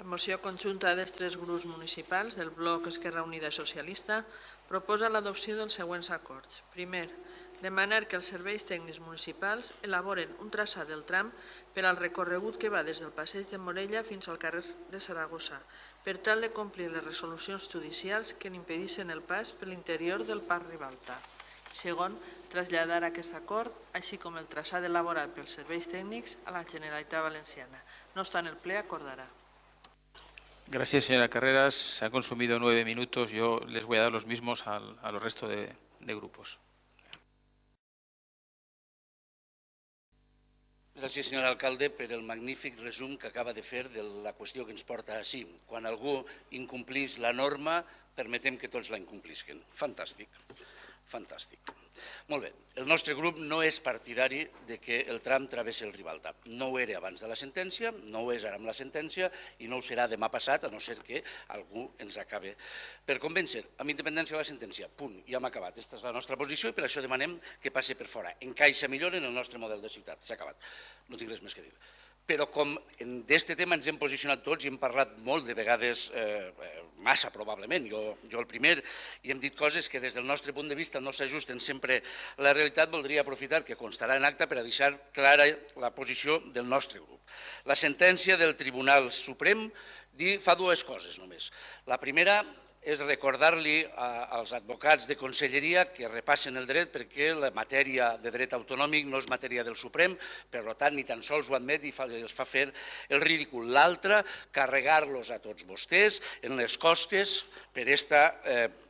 La moció conjunta dels tres grups municipals del bloc Esquerra Unida i Socialista proposa l'adopció dels següents acords. Primer, demanar que els serveis tècnics municipals elaboren un traçat del tram per al recorregut que va des del passeig de Morella fins al carrer de Saragossa, per tal de complir les resolucions judicials que n'impedissin el pas per l'interior del Parc Ribalta. Segon, traslladar aquest acord, així com el traçat elaborat pels serveis tècnics, a la Generalitat Valenciana. No obstant, el ple acordará. Gracias, señora Carreras. Se han consumido 9 minutos. Yo les voy a dar los mismos a los restos de grupos. Gràcies, senyor alcalde, per el magnífic resum que acaba de fer de la qüestió que ens porta així. Quan algú incomplís la norma, permetem que tots la incomplisquen. Fantàstic, fantàstic. Molt bé, el nostre grup no és partidari de que el tram travessi el Ribalta. No ho era abans de la sentència, no ho és ara amb la sentència i no ho serà demà passat, a no ser que algú ens acabi per convèncer. Amb independència de la sentència, punt, ja hem acabat. Aquesta és la nostra posició i per això demanem que passi per fora. Encaixa millor en el nostre model de ciutat. S'ha acabat. No tinc res més que dir. Però com d'aquest tema ens hem posicionat tots i hem parlat molt de vegades, massa probablement, jo el primer, i hem dit coses que des del nostre punt de vista no s'ajusten sempre a la realitat, voldria aprofitar que constarà en acta per a deixar clara la posició del nostre grup. La sentència del Tribunal Suprem fa dues coses només. La primera és recordar-li als advocats de conselleria que repassen el dret perquè la matèria de dret autonòmic no és matèria del Suprem, per tant ni tan sols ho admet i els fa fer el ridícul. L'altra, carregar-los a tots vostès en les costes per aquesta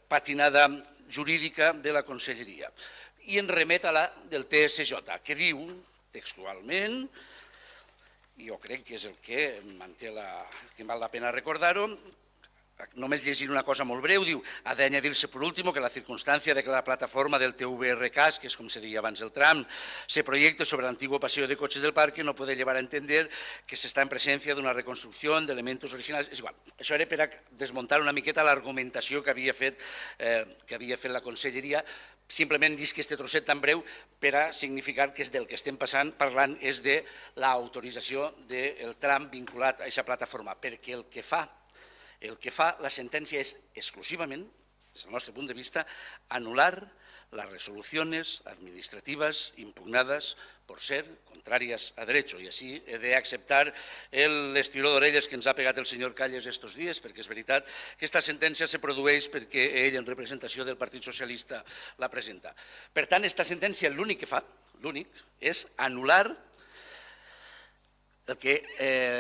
patinada jurídica de la conselleria. I en remet a la del TSJ, que diu textualment, i jo crec que és el que val la pena recordar-ho, només llegir una cosa molt breu, diu, ha de añadirse por último que la circunstancia de que la plataforma del TVRCAS, que es como se decía antes el tram, se proyecte sobre el antiguo paseo de coches del parque no puede llevar a entender que se está en presencia de una reconstrucción de elementos originals. És igual, això era per a desmuntar una miqueta l'argumentació que havia fet la conselleria, simplement dic que aquest trosset tan breu per a significar que del que estem parlant és de l'autorització del tram vinculat a aquesta plataforma, perquè el que fa la sentència és exclusivament, des del nostre punt de vista, anul·lar las resoluciones administrativas impugnadas por ser contrarias a derecho. Y así he de acceptar el estiró d'orelles que ens ha pegat el senyor Calles estos dies, perquè és veritat que aquesta sentència se produeix perquè ell, en representació del Partit Socialista, la presenta. Per tant, aquesta sentència l'únic que fa, l'únic, és anul·lar el que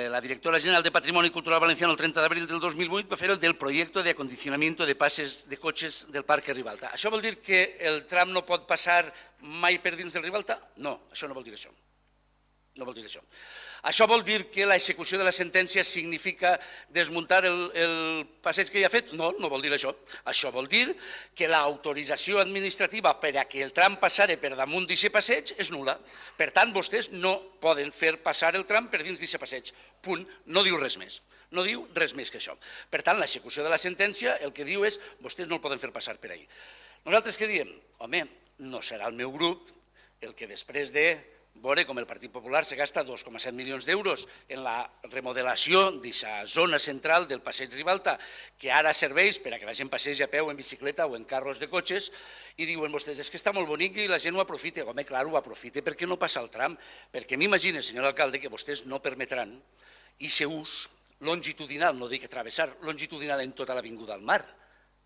la directora general de Patrimoni Cultural Valenciano el 30 d'abril del 2008 va fer el del projecte de acondicionamiento de pases de cotxes del Parc Ribalta. Això vol dir que el tram no pot passar mai per dins del Ribalta? No, això no vol dir això. No vol dir això. Això vol dir que l'execució de la sentència significa desmuntar el passeig que ja ha fet? No, no vol dir això. Això vol dir que l'autorització administrativa per a que el tram passari per damunt d'aquest passeig és nul·la. Per tant, vostès no poden fer passar el tram per dins d'aquest passeig. Punt. No diu res més. No diu res més que això. Per tant, l'execució de la sentència el que diu és vostès no el poden fer passar per ahí. Nosaltres què diem? Home, no serà el meu grup el que després de veure com el Partit Popular se gasta 2,7 milions d'euros en la remodelació d'aquesta zona central del passeig Ribalta, que ara serveix per a que la gent passegi a peu, en bicicleta o en carros de cotxes, i diuen vostès, és que està molt bonic i la gent ho aprofita. Home, clar, ho aprofita perquè no passa el tram, perquè m'imagino, senyor alcalde, que vostès no permetran aquest ús longitudinal, no dic travessar, longitudinal en tota l'avinguda al mar.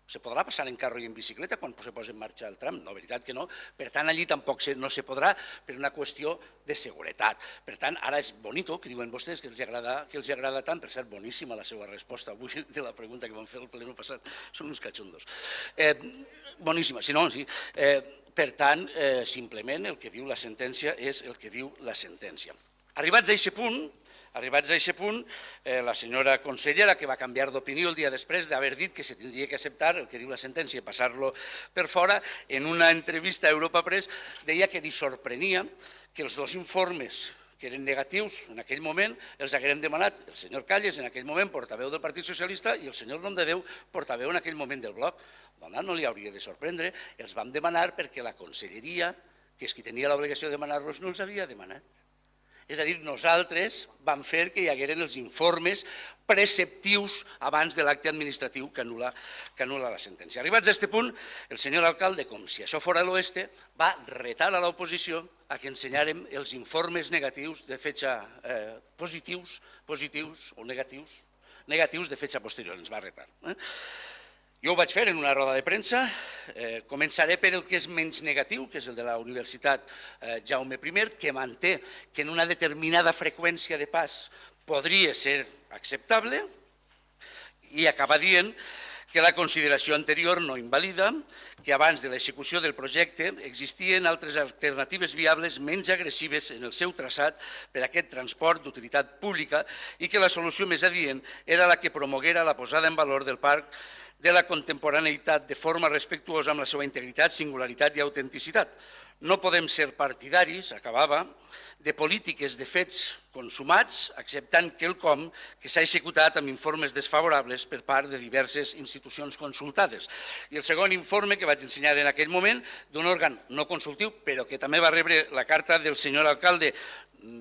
Se podrà passar en carro i en bicicleta quan se posi en marxa el tram? No, veritat que no. Per tant, allí tampoc no se podrà per una qüestió de seguretat. Per tant, ara és bonito, que diuen vostès, que els agrada tant, per cert, boníssima la seva resposta avui de la pregunta que vam fer el ple passat. Són uns catxondos. Boníssima, si no, sí. Per tant, simplement el que diu la sentència és el que diu la sentència. Arribats a aquest punt, la senyora consellera, que va canviar d'opinió el dia després d'haver dit que se tindria que acceptar el que diu la sentència i passar-lo per fora, en una entrevista a Europa Press deia que li sorprenia que els dos informes que eren negatius en aquell moment els haguérem demanat el senyor Calles, en aquell moment portaveu del Partit Socialista, i el senyor Nomdedeu, portaveu en aquell moment del Bloc. Doncs no li hauria de sorprendre, els vam demanar perquè la conselleria, que és qui tenia l'obligació de demanar-los, no els havia demanat. És a dir, nosaltres vam fer que hi hagueren els informes preceptius abans de l'acte administratiu que anul·la la sentència. Arribats a aquest punt, el senyor alcalde, com si això fora l'oeste, va retar a l'oposició a que ensenyàrem els informes negatius de fetge positius o negatius de fetge posterior, ens va retar. Jo ho vaig fer en una roda de premsa, començaré per el que és menys negatiu, que és el de la Universitat Jaume I, que manté que en una determinada freqüència de pas podria ser acceptable, i acaba dient que la consideració anterior no invalida, que abans de l'execució del projecte existien altres alternatives viables menys agressives en el seu traçat per a aquest transport d'utilitat pública i que la solució més adient era la que promoguera la posada en valor del parc de la contemporaneïtat de forma respectuosa amb la seva integritat, singularitat i autenticitat. No podem ser partidaris, acabava, de polítiques de fets consumats, acceptant quelcom que s'ha executat amb informes desfavorables per part de diverses institucions consultades. I el segon informe que vaig ensenyar en aquell moment, d'un òrgan no consultiu, però que també va rebre la carta del senyor alcalde,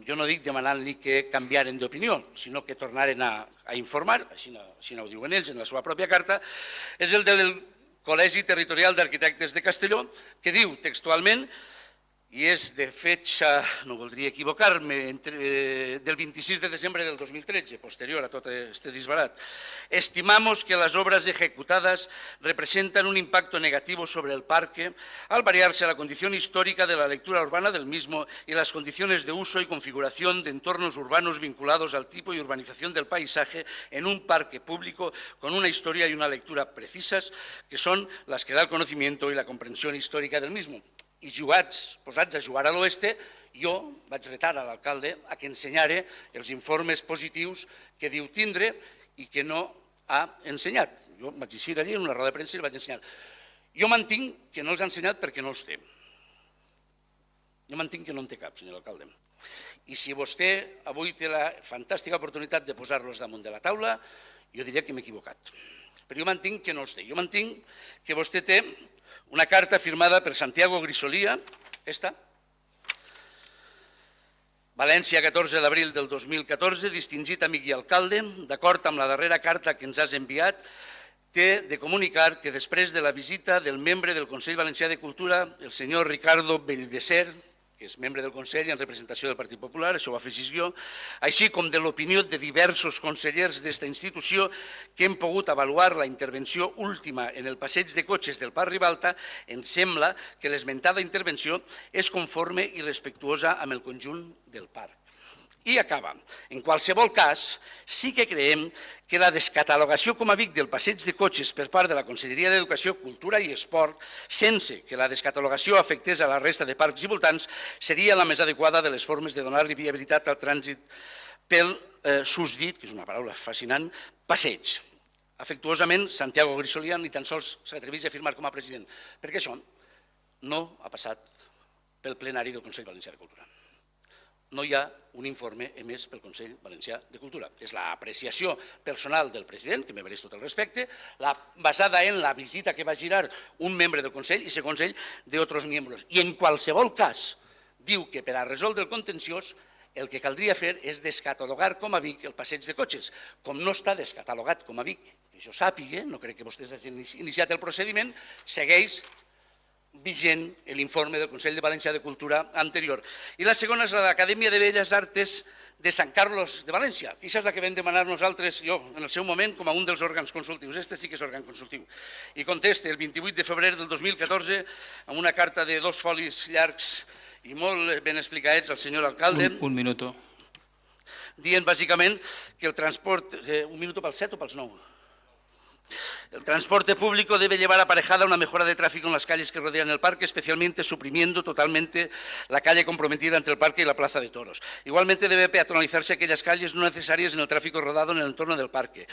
jo no dic demanant-li que canviaren d'opinió, sinó que tornaren a informar, així ho diuen ells en la seva pròpia carta, és el del Col·legi Territorial d'Arquitectes de Castelló, que diu textualment, i és de fecha, no voldria equivocar-me, del 26 de desembre del 2013, posterior a tot este disbarat. Estimamos que las obras ejecutadas representan un impacto negativo sobre el parque al variarse la condición histórica de la lectura urbana del mismo y las condiciones de uso y configuración de entornos urbanos vinculados al tipo y urbanización del paisaje en un parque público con una historia y una lectura precisas, que son las que da el conocimiento y la comprensión histórica del mismo. I posats a jugar a l'oeste, jo vaig retar a l'alcalde a que ensenyara els informes positius que diu tindre i que no ha ensenyat. Jo vaig eixir allí en una roda de premsa i el vaig ensenyar. Jo mantinc que no els ha ensenyat perquè no els té. Jo mantinc que no en té cap, senyor alcalde. I si vostè avui té la fantàstica oportunitat de posar-los damunt de la taula, jo diria que m'he equivocat. Però jo mantinc que no els té. Jo mantinc que vostè té una carta firmada per Santiago Grisolia, esta, València, 14 d'abril del 2014, distingit amic i alcalde, d'acord amb la darrera carta que ens has enviat, té de comunicar que després de la visita del membre del Consell Valencià de Cultura, el senyor Ricardo Bellveser, que és membre del Consell en representació del Partit Popular, això ho afegís jo, així com de l'opinió de diversos consellers d'esta institució que hem pogut avaluar la intervenció última en el passeig de cotxes del Parc Ribalta, ens sembla que l'esmentada intervenció és conforme i respectuosa amb el conjunt del parc. I acaba. En qualsevol cas, sí que creiem que la descatalogació com a Vic del passeig de cotxes per part de la Conselleria d'Educació, Cultura i Esport, sense que la descatalogació afectés a la resta de parcs i voltants, seria la més adequada de les formes de donar-li viabilitat al trànsit pel susdit, que és una paraula fascinant, passeig. Afectuosament, Santiago Grisolia ni tan sols s'atreveix a firmar com a president, perquè això no ha passat pel plenari del Consell Valencià de Cultura. No hi ha un informe emès pel Consell Valencià de Cultura. És l'apreciació personal del president, que me mereix tot el respecte, basada en la visita que va girar un membre del Consell i, segons ell, d'altres membres. I en qualsevol cas, diu que per a resoldre el contenciós el que caldria fer és descatalogar com a Vic el passeig de cotxes. Com no està descatalogat com a Vic, que jo sàpiga, no crec que vostès hagin iniciat el procediment, segueix vigent l'informe del Consell de Valencià de Cultura anterior. I la segona és la de l'Acadèmia de Belles Arts de Sant Carlos de València. Aquesta és la que vam demanar nosaltres, jo, en el seu moment, com a un dels òrgans consultius. Este sí que és òrgan consultiu. I contesta el 28 de febrer del 2014 amb una carta de 2 folis llargs i molt ben explicats al senyor alcalde. Un minuto. Dient bàsicament que el transport... Un minut pels 7 o pels 9? El transporte público debe llevar aparejada una mejora de tráfico en las calles que rodean el parque, especialmente suprimiendo totalmente la calle comprometida entre el parque y la plaza de toros. Igualmente debe peatonalizarse aquellas calles no necesarias en el tráfico rodado en el entorno del parque.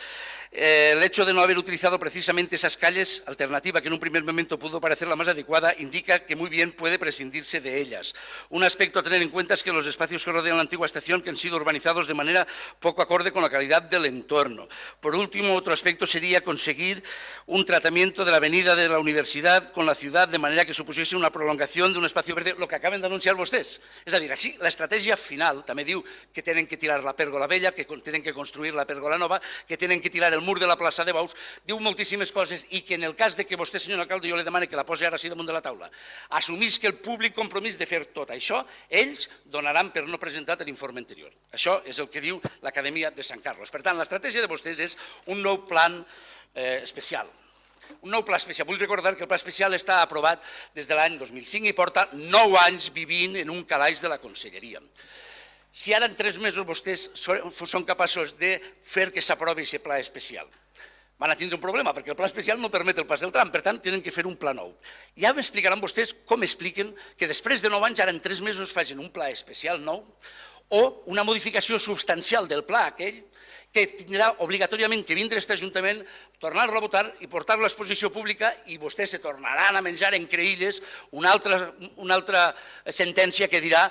El hecho de no haber utilizado precisamente esas calles, alternativa que en un primer momento pudo parecer la más adecuada, indica que muy bien puede prescindirse de ellas. Un aspecto a tener en cuenta es que los espacios que rodean la antigua estación que han sido urbanizados de manera poco acorde con la calidad del entorno. Por último, otro aspecto sería conseguir un tratamiento de la avenida de la Universidad con la ciudad de manera que supusiese una prolongación d'un espai verde, el que acaben d'anunciar vostès. És a dir, així l'estratègia final també diu que tenen que tirar la pèrgola vella, que tenen que construir la pèrgola nova, que tenen que tirar el mur de la plaça de Baus, diu moltíssimes coses i que en el cas de que vostè, senyor alcalde, jo li demane que la posi ara així damunt de la taula, assumís que el públic compromís de fer tot això, ells donaran per no presentat l'informe anterior. Això és el que diu l'Acadèmia de Sant Carlos. Per tant, l'estratègia de vostès és un nou plan especial. Un nou pla especial. Vull recordar que el pla especial està aprovat des de l'any 2005 i porta 9 anys vivint en un calaix de la conselleria. Si ara en 3 mesos vostès són capaços de fer que s'aprovi aquest pla especial, van a tindre un problema, perquè el pla especial no permet el pas del tram, per tant, tenen que fer un pla nou. Ja m'explicaran vostès com expliquen que després de 9 anys, ara en 3 mesos, facin un pla especial nou o una modificació substancial del pla aquell que tindrà obligatòriament que vindre aquest Ajuntament, tornar-lo a votar i portar-lo a exposició pública i vostès se tornaran a menjar en creïlles una altra sentència que dirà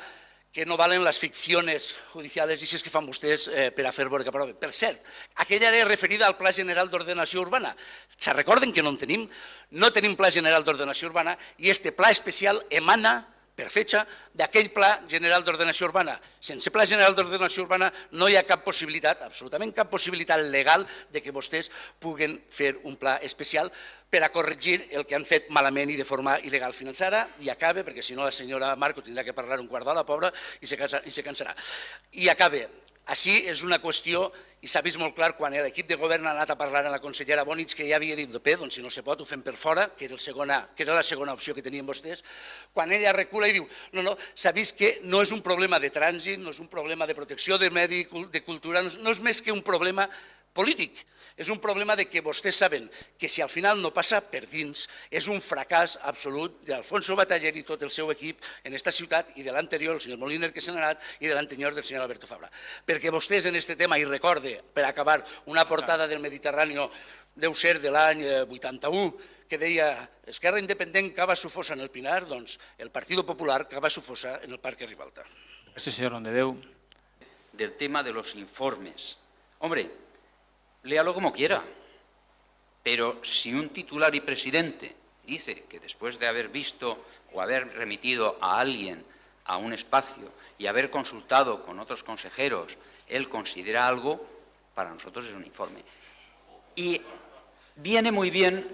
que no valen les ficcions judicials i si és que fan vostès per a fer veure que aproven. Per cert, aquella era referida al Pla General d'Ordenació Urbana. Se recorden que no en tenim? No tenim Pla General d'Ordenació Urbana i este pla especial emana per fetge d'aquell Pla General d'Ordenació Urbana. Sense Pla General d'Ordenació Urbana no hi ha cap possibilitat, absolutament cap possibilitat legal de que vostès puguen fer un pla especial per a corregir el que han fet malament i de forma il·legal fins ara, i acabe, perquè si no la senyora Marco tindrà que parlar un quart d'hora, pobra, i se cansarà. I acabe. Així és una qüestió, i s'ha vist molt clar quan l'equip de govern ha anat a parlar amb la consellera Bonich, que ja havia dit, doncs si no se pot ho fem per fora, que era la segona opció que tenien vostès, quan ella recula i diu, no, s'ha vist que no és un problema de trànsit, no és un problema de protecció de medi, de cultura, no és més que un problema polític. És un problema de que vostès saben que si al final no passa per dins és un fracàs absolut d'Alfonso Bataller i tot el seu equip en aquesta ciutat i de l'anterior, el senyor Moliner, que se n'ha anat, i de l'anterior del senyor Alberto Fabra. Perquè vostès en aquest tema, i recorde, per acabar, una portada del Mediterrani deu ser de l'any 81, que deia Esquerra Independent cava su fosa en el Pinar, doncs el Partido Popular cava su fosa en el Parque Ribalta. Gràcies, senyor Rondedeu. Del tema de los informes. Hombre, léalo como quiera, pero si un titular y presidente dice que después de haber visto o haber remitido a alguien a un espacio y haber consultado con otros consejeros, él considera algo, para nosotros es un informe. Y viene muy bien,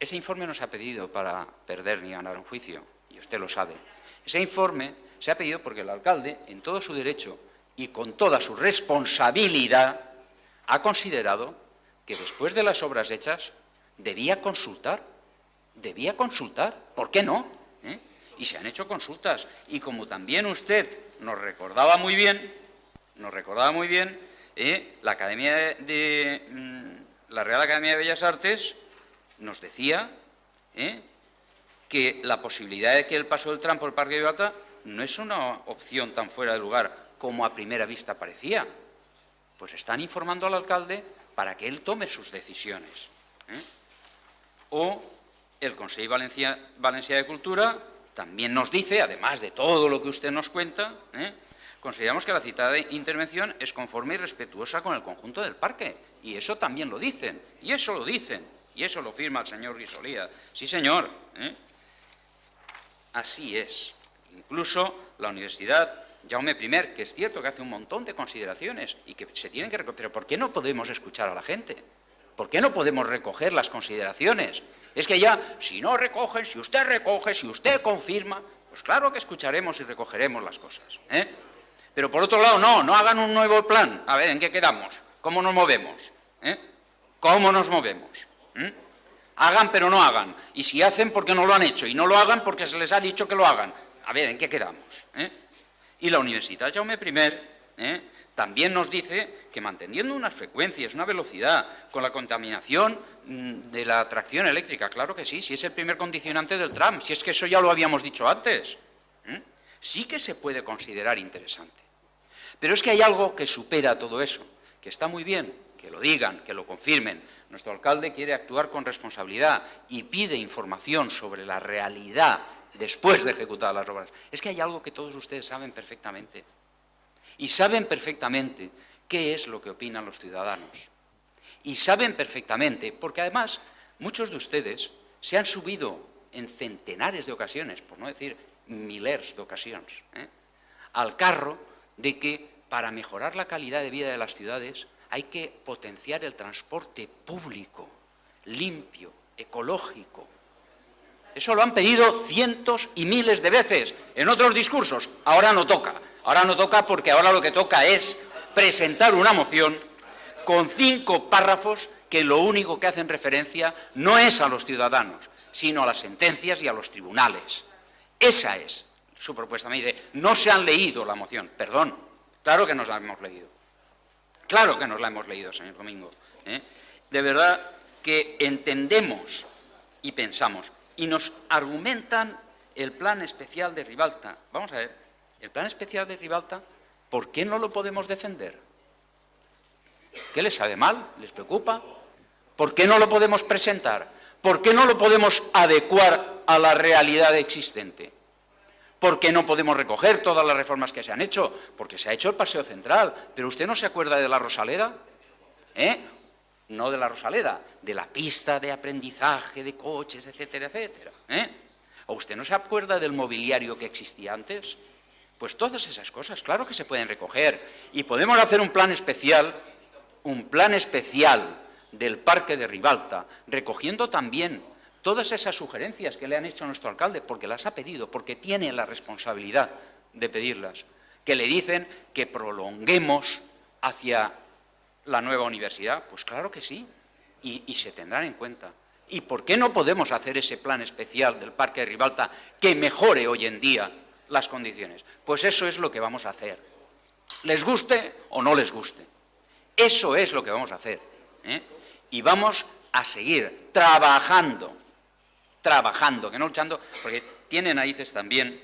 ese informe no se ha pedido para perder ni ganar un juicio, y usted lo sabe. Ese informe se ha pedido porque el alcalde, en todo su derecho, y con toda su responsabilidad, ha considerado que después de las obras hechas debía consultar. ¿Por qué no? Y se han hecho consultas. Y como también usted nos recordaba muy bien, la Real Academia de Bellas Artes nos decía que la posibilidad de que el paso del tram por el Parque de Ribalta no es una opción tan fuera de lugar como a primera vista parecía. Pues están informando al alcalde para que él tome sus decisiones. O el Consell Valencià de Cultura también nos dice, además de todo lo que usted nos cuenta, consideramos que la citada intervención es conforme y respetuosa con el conjunto del parque. Y eso también lo dicen, y eso lo firma el señor Guisolía. Sí, señor. Así es. Incluso la Universidad Jaume I, que es cierto que hace un montón de consideraciones y que se tienen que recoger, pero ¿por qué no podemos escuchar a la gente? ¿Por qué no podemos recoger las consideraciones? Es que ya, si no recogen, si usted recoge, si usted confirma, pues claro que escucharemos y recogeremos las cosas. Pero por otro lado, no hagan un nuevo plan. A ver, ¿en qué quedamos? ¿Cómo nos movemos? ¿Cómo nos movemos? Hagan, pero no hagan. Y si hacen, porque no lo han hecho. Y no lo hagan porque se les ha dicho que lo hagan. A ver, ¿en qué quedamos? Y la Universitat Jaume I también nos dice que manteniendo unas frecuencias, una velocidad, con la contaminación de la tracción eléctrica, claro que sí, si es el primer condicionante del tram, si es que eso ya lo habíamos dicho antes, sí que se puede considerar interesante. Pero es que hay algo que supera todo eso, que está muy bien, que lo digan, que lo confirmen. Nuestro alcalde quiere actuar con responsabilidad y pide información sobre la realidad después de ejecutar las obras. Es que hay algo que todos ustedes saben perfectamente. Y saben perfectamente qué es lo que opinan los ciudadanos. Y saben perfectamente, porque además muchos de ustedes se han subido en centenares de ocasiones, por no decir milers de ocasiones, al carro de que para mejorar la calidad de vida de las ciudades hay que potenciar el transporte público, limpio, ecológico. Eso lo han pedido cientos y miles de veces en otros discursos. Ahora no toca. Ahora no toca porque ahora lo que toca es presentar una moción con 5 párrafos que lo único que hacen referencia no es a los ciudadanos, sino a las sentencias y a los tribunales. Esa es su propuesta. Me dice, no se han leído la moción. Perdón, claro que nos la hemos leído. Claro que nos la hemos leído, señor Domingo. De verdad que entendemos y pensamos. Y nos argumentan el plan especial de Ribalta. Vamos a ver, el plan especial de Ribalta, ¿por qué no lo podemos defender? ¿Qué les sabe mal? ¿Les preocupa? ¿Por qué no lo podemos presentar? ¿Por qué no lo podemos adecuar a la realidad existente? ¿Por qué no podemos recoger todas las reformas que se han hecho? Porque se ha hecho el Paseo Central, pero ¿usted no se acuerda de la Rosaleda? No de la Rosaleda, de la pista de aprendizaje de coches, etcétera, etcétera. ¿O usted no se acuerda del mobiliario que existía antes? Pues todas esas cosas, claro que se pueden recoger. Y podemos hacer un plan especial del Parque de Ribalta, recogiendo también todas esas sugerencias que le han hecho a nuestro alcalde, porque las ha pedido, porque tiene la responsabilidad de pedirlas, que le dicen que prolonguemos hacia la nueva universidad. Pues claro que sí, y se tendrán en cuenta. ¿Y por qué no podemos hacer ese plan especial del Parque de Ribalta que mejore hoy en día las condiciones? Pues eso es lo que vamos a hacer, les guste o no les guste. Eso es lo que vamos a hacer. Y vamos a seguir trabajando, que no luchando, porque tiene narices también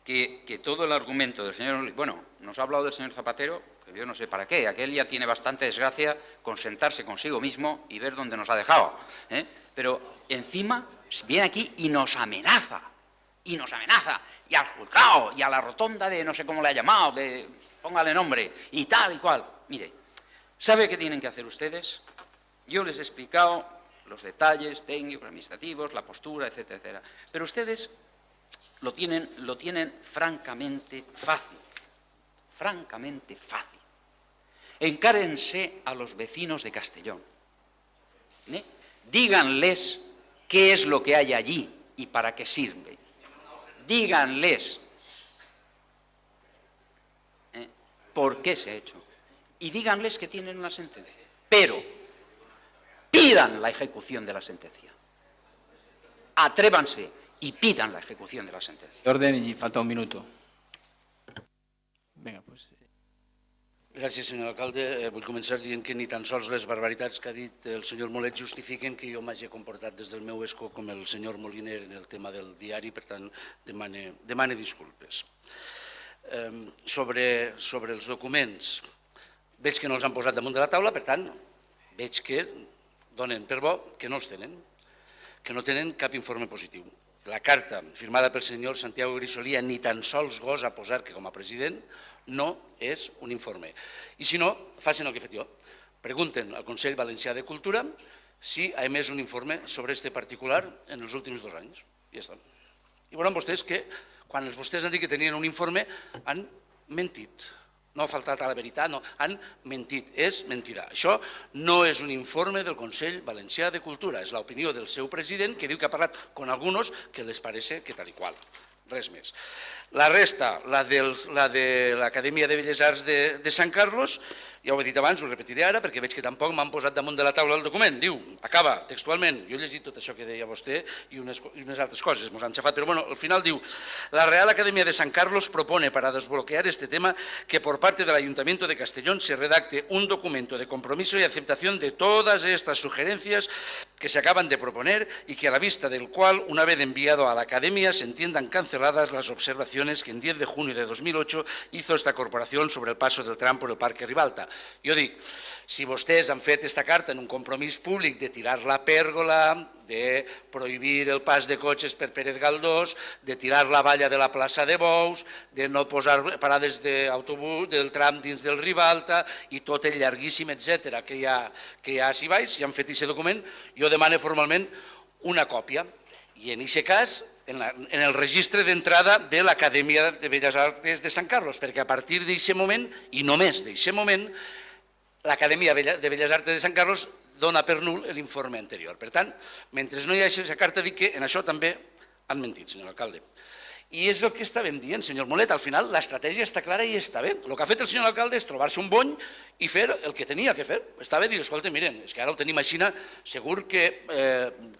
que todo el argumento del señor... Bueno, nos ha hablado del señor Zapatero, que yo no sé para qué, aquel ya tiene bastante desgracia con sentarse consigo mismo y ver dónde nos ha dejado. Pero encima viene aquí y nos amenaza, y al juzgado, y a la rotonda de no sé cómo le ha llamado, de póngale nombre, y tal y cual. Mire, ¿sabe qué tienen que hacer ustedes? Yo les he explicado los detalles técnicos, administrativos, la postura, etcétera, etcétera. Pero ustedes lo tienen francamente fácil. Francamente fácil. Encárense a los vecinos de Castellón. Díganles qué es lo que hay allí y para qué sirve. Díganles por qué se ha hecho. Y díganles que tienen una sentencia. Pero pidan la ejecución de la sentencia. Atrévanse y pidan la ejecución de la sentencia. Orden y falta un minuto. Venga, pues... Gràcies, senyor alcalde. Vull començar dient que ni tan sols les barbaritats que ha dit el senyor Molet justifiquen que jo m'hagi comportat des del meu escó com el senyor Moliner en el tema del diari, per tant, demane disculpes. Sobre els documents, veig que no els han posat damunt de la taula, per tant, veig que donen per bo que no els tenen, que no tenen cap informe positiu. La carta firmada pel senyor Santiago Grisolía ni tan sols gosa posar que com a president no és un informe. I si no, facin el que he fet jo. Pregunten al Consell Valencià de Cultura si ha emès un informe sobre este particular en els últims 2 anys. I ja està. I veuran vostès que quan vostès han dit que tenien un informe han mentit. No ha faltat a la veritat, no, han mentit, és mentida. Això no és un informe del Consell Valencià de Cultura, és l'opinió del seu president que diu que ha parlat con algunos que les parece que tal i qual. Res més. La resta, la de l'Acadèmia de Belles Arts de Sant Carlos, ja ho he dit abans, ho repetiré ara, perquè veig que tampoc m'han posat damunt de la taula el document. Diu, acaba textualment, jo he llegit tot això que deia vostè i unes altres coses, mos han xafat, però bueno, al final diu, la Real Academia de San Carlos propone para desbloquear este tema que por parte del Ayuntamiento de Castellón se redacte un documento de compromiso y aceptación de todas estas sugerencias que se acaban de proponer y que a la vista del cual, una vez enviado a la Academia, se entiendan canceladas las observaciones que en 10 de junio de 2008 hizo esta corporación sobre el paso del tram por el Parque Ribalta. Jo dic, si vostès han fet aquesta carta en un compromís públic de tirar la pèrgola, de prohibir el pas de cotxes per Pérez Galdós, de tirar la valla de la plaça de Bous, de no posar parades d'autobús del tram dins del Ribalta i tot el llarguíssim, etcètera, que hi ha a Baix, si han fet aquest document, jo demano formalment una còpia. I en aquest cas, en el registre d'entrada de l'Acadèmia de Belles Arts de Sant Carlos, perquè a partir d'aquest moment, i només d'aquest moment, l'Acadèmia de Belles Arts de Sant Carlos dona per nul l'informe anterior. Per tant, mentre no hi hagi aquesta carta, dic que en això també han mentit, senyor alcalde. I és el que estàvem dient, senyor Molet, al final l'estratègia està clara i està bé. El que ha fet el senyor alcalde és trobar-se un bony i fer el que tenia que fer. Està bé dir, escolta, miren, és que ara ho tenim així, segur que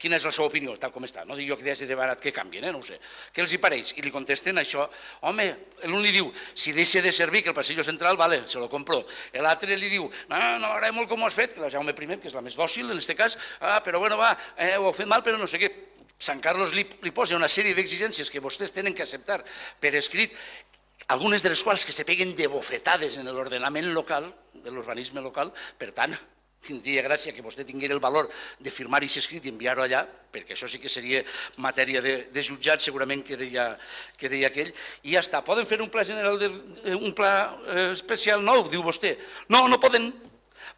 quina és la seva opinió, tal com està. No dic jo que hagi de barat que canvien, no ho sé. Què els hi pareix? I li contesten això. Home, l'un li diu, si deixa de servir que el passillo central, vale, se lo compro. L'altre li diu, no, m'agrada molt com ho has fet, que la Jaume I, que és la més dòcil en aquest cas, però bueno, va, ho heu fet mal, però no sé què. Sant Carlos li posa una sèrie d'exigències que vostès tenen que acceptar per escrit, algunes de les quals que se peguen de bofetades en l'ordenament local, de l'urbanisme local. Per tant, tindria gràcia que vostè tingués el valor de firmar aquest escrit i enviar-ho allà, perquè això sí que seria matèria de jutjat, segurament que deia aquell, i ja està. Poden fer un pla general, un pla especial nou, diu vostè. No, no poden,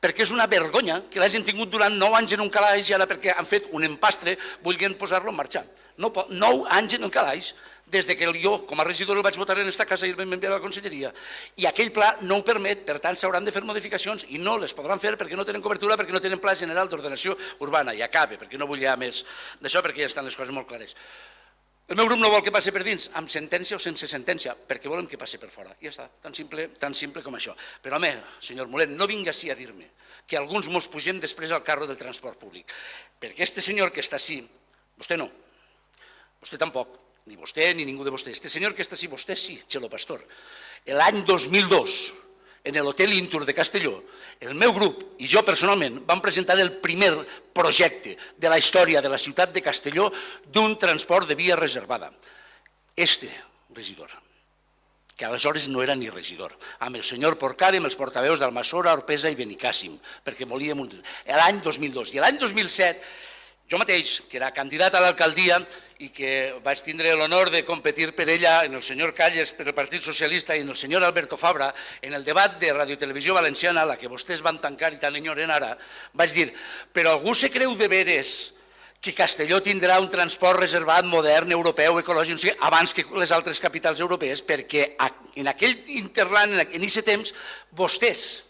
perquè és una vergonya que l'hagin tingut durant 9 anys en un calaix i ara perquè han fet un empastre volguent posar-lo en marxa. 9 anys en el calaix, des que jo com a regidor el vaig votar en aquesta casa i el vam enviar a la conselleria. I aquell pla no ho permet, per tant s'hauran de fer modificacions i no les podran fer perquè no tenen cobertura, perquè no tenen pla general d'ordenació urbana. I acabe, perquè no vull ja més d'això, perquè ja estan les coses molt clares. El meu grup no vol que passi per dins, amb sentència o sense sentència, perquè volem que passi per fora. Ja està, tan simple com això. Però, home, senyor Molet, no vinga així a dir-me que alguns mos pugem després al carro del transport públic. Perquè este senyor que està així, vostè no, vostè tampoc, ni vostè ni ningú de vostè, este senyor que està així, vostè sí, Txelo Pastor, l'any 2002, en l'Hotel Intur de Castelló, el meu grup i jo personalment vam presentar el primer projecte de la història de la ciutat de Castelló d'un transport de via reservada. Este regidor, que aleshores no era ni regidor, amb el senyor Porcar, amb els portaveus d'Almassora, Orpesa i Benicàssim, perquè volíem l'any 2002. I l'any 2007, jo mateix, que era candidat a l'alcaldia i que vaig tindre l'honor de competir per ella en el senyor Calles per el Partit Socialista i en el senyor Alberto Fabra, en el debat de Radiotelevisió Valenciana, la que vostès van tancar i tan enyoren ara, vaig dir, però algú se creu de veres que Castelló tindrà un transport reservat, modern, europeu, ecològic, abans que les altres capitals europees, perquè en aquell interlant, en aquest temps, vostès,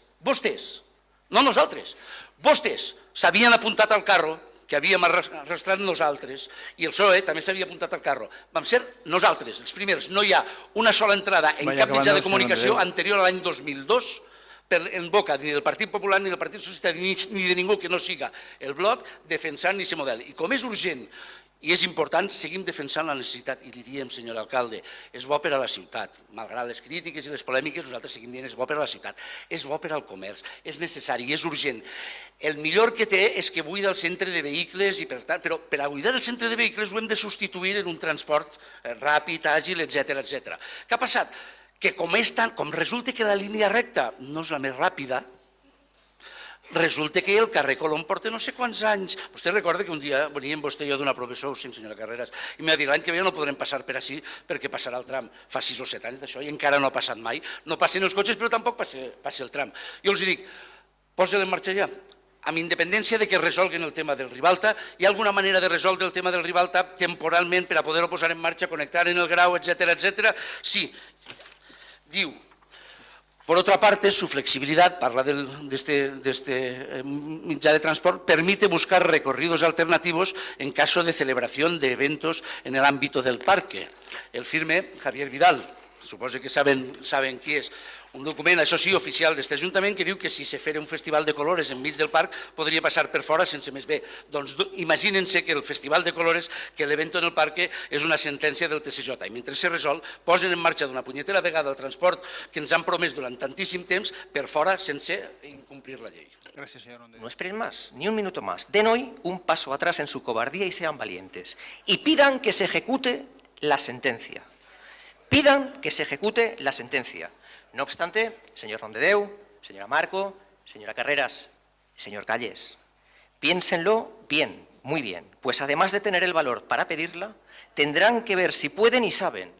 no nosaltres, vostès s'havien apuntat al carro que havíem arrastrat nosaltres, i el PSOE també s'havia apuntat al carro. Vam ser nosaltres, els primers. No hi ha una sola entrada en cap mitjà de comunicació anterior a l'any 2002 en boca ni del Partit Popular ni del Partit Socialista ni de ningú que no siga el bloc defensant aquest model. I com és urgent i és important, seguim defensant la necessitat, i li diem, senyor alcalde, és bo per a la ciutat, malgrat les crítiques i les polèmiques, nosaltres seguim dient és bo per a la ciutat, és bo per al comerç, és necessari, és urgent. El millor que té és que buida el centre de vehicles, però per a buidar el centre de vehicles ho hem de substituir en un transport ràpid, àgil, etcètera. Què ha passat? Que com resulta que la línia recta no és la més ràpida, resulta que el carrer Colom porta no sé quants anys. Vostè recorda que un dia veníem vostè i jo d'una professor, sí, senyora Carreras, i m'ha dit l'any que ve no podrem passar per així perquè passarà el tram. Fa 6 o 7 anys d'això i encara no ha passat mai. No passen els cotxes però tampoc passa el tram. Jo els dic, posa-la en marxa ja. Amb independència de que resolguen el tema del Ribalta, hi ha alguna manera de resoldre el tema del Ribalta temporalment per a poder-ho posar en marxa, connectar en el Grau, etcètera? Sí. Diu, por otra parte, su flexibilidad, parla de este mitjà de transport, permite buscar recorridos alternativos en caso de celebración de eventos en el ámbito del parque. El firme Javier Vidal, suposo que saben qui és. Un document, això sí, oficial d'aquest Ajuntament que diu que si se fera un festival de colores enmig del parc podria passar per fora sense més bé. Doncs imaginen-se que el festival de colores, que l'evento en el parc és una sentència del TSJ i mentre se resol posen en marxa d'una punyetera vegada el transport que ens han promès durant tantíssim temps per fora sense incomplir la llei. Gracias, señor Rondeau. No esperen más, ni un minuto más. Den hoy un paso atrás en su cobardía y sean valientes. Y pidan que se ejecute la sentencia. Pidan que se ejecute la sentencia. No obstante, señor Rondeau, Señora Marco, señora Carreras, señor Calles, piénsenlo bien, muy bien, pues además de tener el valor para pedirla, tendrán que ver si pueden y saben,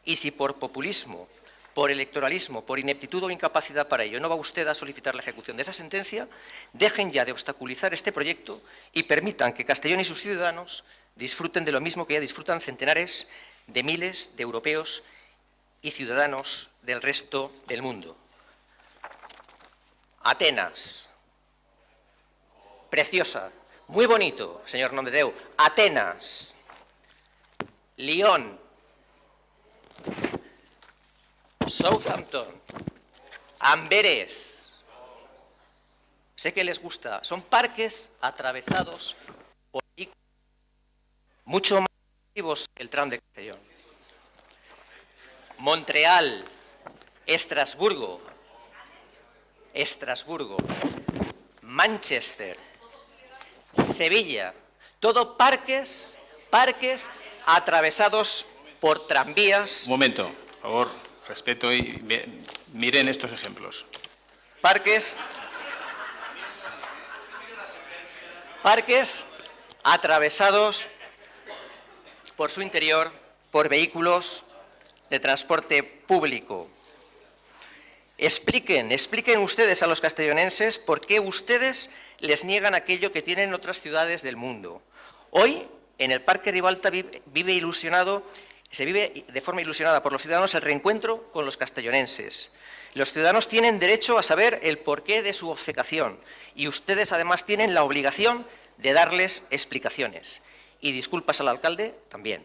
y si por populismo, por electoralismo, por ineptitud o incapacidad para ello no va usted a solicitar la ejecución de esa sentencia, dejen ya de obstaculizar este proyecto y permitan que Castellón y sus ciudadanos disfruten de lo mismo que ya disfrutan centenares de miles de europeos y ciudadanos del resto del mundo. Atenas, preciosa, muy bonito, señor Nomdedeu. Atenas, Lyon, Southampton, Amberes. Sé que les gusta. Son parques atravesados por vehículos mucho más activos que el tram de Castellón. Montreal, Estrasburgo, Manchester, Sevilla, todo parques atravesados por tranvías. Un momento, por favor, respeto y miren estos ejemplos. Parques atravesados por su interior por vehículos de transporte público. Expliquen ustedes a los castellonenses por qué ustedes les niegan aquello que tienen otras ciudades del mundo. Hoy, en el Parque Ribalta se vive de forma ilusionada por los ciudadanos el reencuentro con los castellonenses. Los ciudadanos tienen derecho a saber el porqué de su obcecación y ustedes además tienen la obligación de darles explicaciones. Y disculpas al alcalde también.